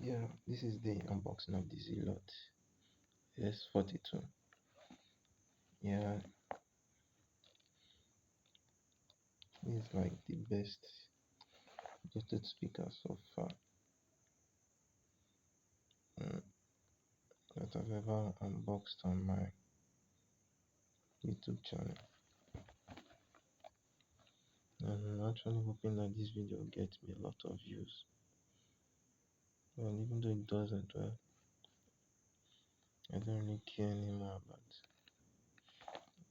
Yeah, this is the unboxing of the Zealot S42. Yeah, this is like the best Bluetooth speaker so far that I've ever unboxed on my YouTube channel. And I'm actually hoping that this video gets me a lot of views. Well, even though it doesn't, well, I don't really care anymore about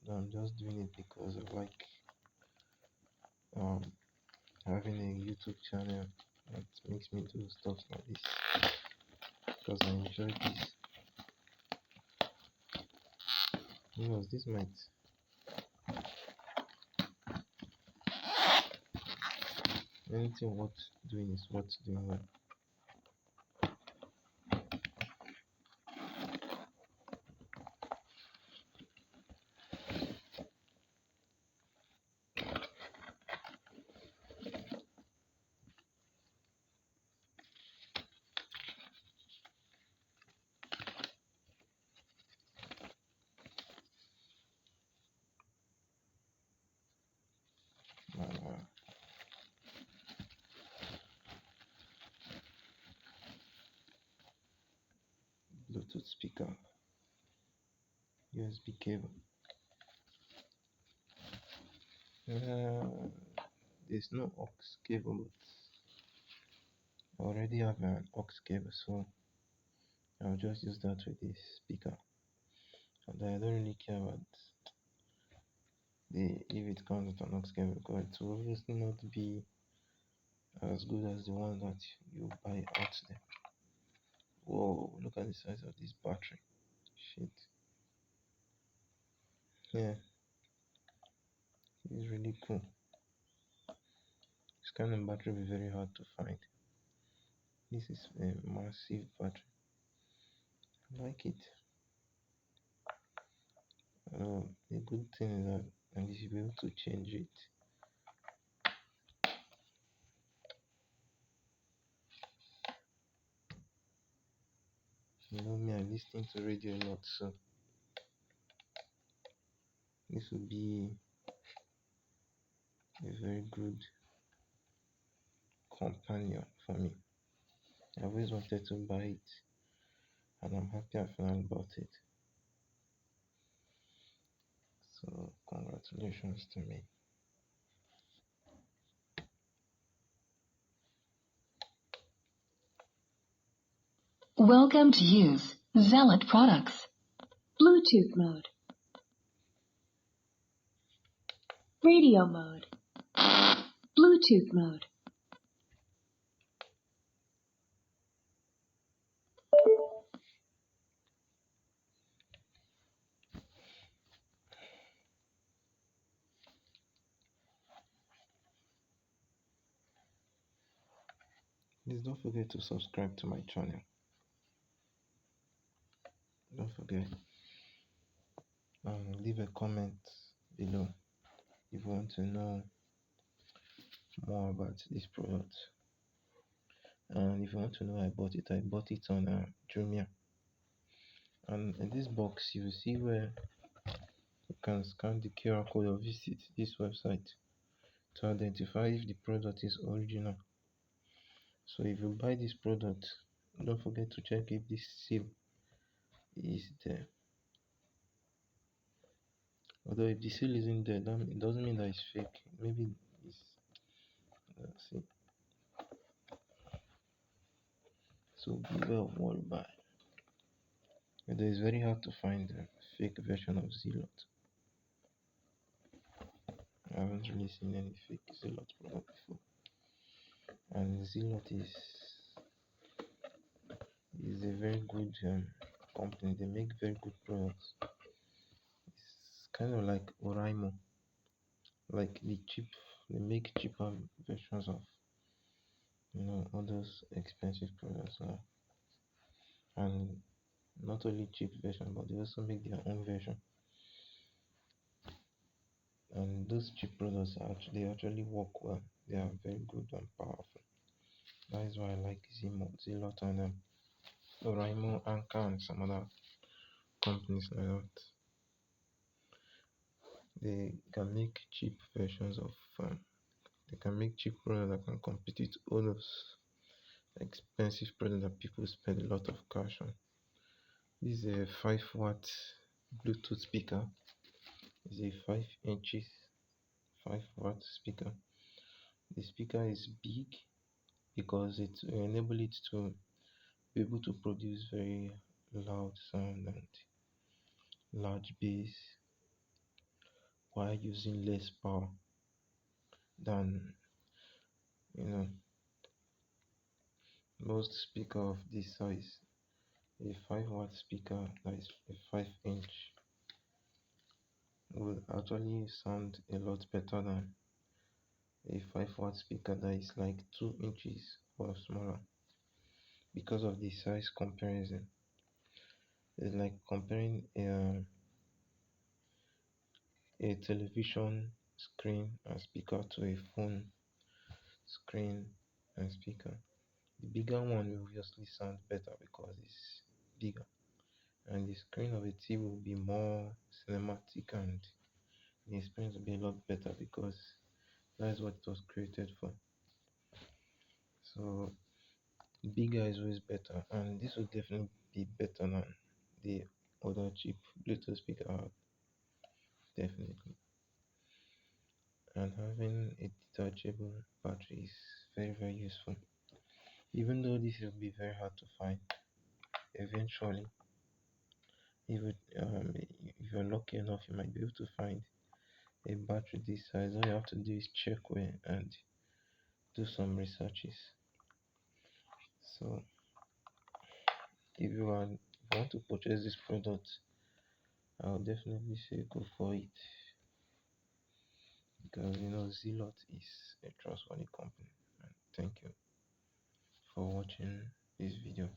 it. I'm just doing it because I like um having a YouTube channel that makes me do stuff like this because I enjoy this. Who knows, this might anything worth doing is worth doing well. Bluetooth speaker, USB cable. There's no aux cable, but I already have an aux cable, so I'll just use that with this speaker. And I don't really care about if it comes with an aux cable, because it will obviously not be as good as the one that you buy out there. Whoa, look at the size of this battery. Shit. Yeah, it's really cool. This kind of battery will be very hard to find. This is a massive battery. I like it. The good thing is that at least you'll be able to change it. You know me, I listen to radio a lot, so this would be a very good companion for me. I always wanted to buy it, and I'm happy I finally bought it. So congratulations to me. Welcome to use Zealot products. Bluetooth mode. Radio mode. Bluetooth mode. Please don't forget to subscribe to my channel. Don't forget. Leave a comment below if you want to know more about this product. And if you want to know I bought it on Jumia. And in this box, you will see where you can scan the QR code or visit this website to identify if the product is original. So if you buy this product, don't forget to check if this seal is there. Although if the seal isn't there, it doesn't mean that it's fake. Maybe it's see. So beware of what you buy. But it's very hard to find a fake version of Zealot. I haven't really seen any fake Zealot product before. And Zealot is a very good company. They make very good products. It's kind of like Oraimo, like they make cheaper versions of all those expensive products now. And not only cheap version, but they also make their own version. And those cheap products they actually work well. They are very good and powerful. That is why I like Zealot and Oraimo, Anchor, and some other companies like that. They can make cheap versions of they can make cheap products that can compete with all those expensive products that people spend a lot of cash on. This is a 5 watt Bluetooth speaker. It's a 5 inches 5 watt speaker. The speaker is big because it will enable it to be able to produce very loud sound and large bass while using less power than you know most speaker of this size. A 5 watt speaker that is a 5 inch will actually sound a lot better than a 5 watt speaker that is like 2 inches or smaller because of the size comparison. It's like comparing a television screen and speaker to a phone screen and speaker. The bigger one will obviously sound better because it's bigger, and the screen of a TV will be more cinematic, and the experience will be a lot better because that is what it was created for. So bigger is always better, and this will definitely be better than the other cheap Bluetooth speaker I have, definitely. And having a detachable battery is very useful. Even though this will be very hard to find, eventually, if, if you're lucky enough, you might be able to find a battery this size. All you have to do is check where and do some researches. So if you want to purchase this product, I would definitely say go for it because Zealot is a trustworthy company. And thank you for watching this video.